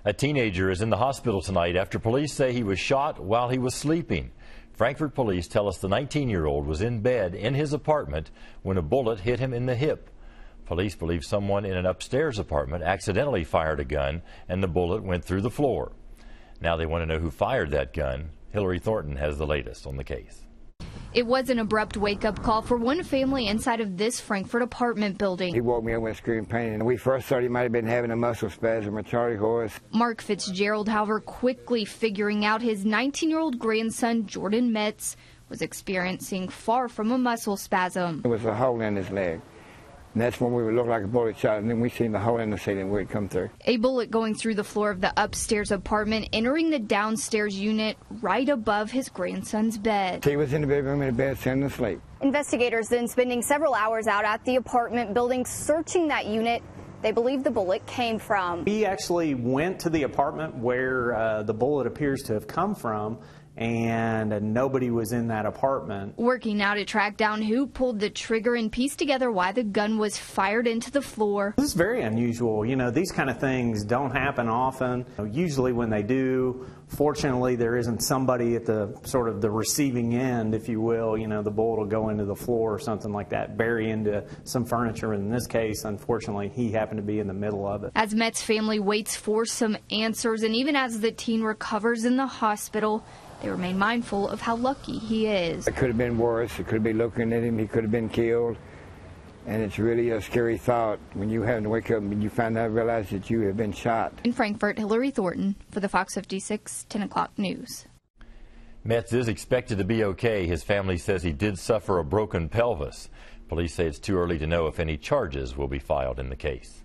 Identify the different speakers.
Speaker 1: A teenager is in the hospital tonight after police say he was shot while he was sleeping. Frankfort Police tell us the 19-year-old was in bed in his apartment when a bullet hit him in the hip. Police believe someone in an upstairs apartment accidentally fired a gun and the bullet went through the floor. Now they want to know who fired that gun. Hillary Thornton has the latest on the case.
Speaker 2: It was an abrupt wake-up call for one family inside of this Frankfort apartment building.
Speaker 3: He woke me up with screaming pain, and we first thought he might have been having a muscle spasm or Charlie horse.
Speaker 2: Mark Fitzgerald, however, quickly figuring out his 19-year-old grandson, Jordan Mett, was experiencing far from a muscle spasm.
Speaker 3: It was a hole in his leg. And that's when we would look like a bullet shot, and then we seen the hole in the ceiling where it come through.
Speaker 2: A bullet going through the floor of the upstairs apartment, entering the downstairs unit right above his grandson's bed.
Speaker 3: He was in the bedroom in the bed, sound asleep.
Speaker 4: Investigators then spending several hours out at the apartment building searching that unit they believe the bullet came from.
Speaker 5: We actually went to the apartment where the bullet appears to have come from, and nobody was in that apartment.
Speaker 2: Working now to track down who pulled the trigger and piece together why the gun was fired into the floor.
Speaker 5: This is very unusual. You know, these kind of things don't happen often. Usually when they do, fortunately there isn't somebody at the sort of the receiving end, if you will. You know, the bullet will go into the floor or something like that, bury into some furniture. In this case, unfortunately, he happened to be in the middle of it.
Speaker 2: As Mett's family waits for some answers, and even as the teen recovers in the hospital, they remain mindful of how lucky he is.
Speaker 3: It could have been worse. It could be looking at him. He could have been killed. And it's really a scary thought when you have to wake up and you find out, realize that you have been shot.
Speaker 2: In Frankfort, Hillary Thornton for the Fox 56 10 o'clock news.
Speaker 1: Metz is expected to be okay. His family says he did suffer a broken pelvis. Police say it's too early to know if any charges will be filed in the case.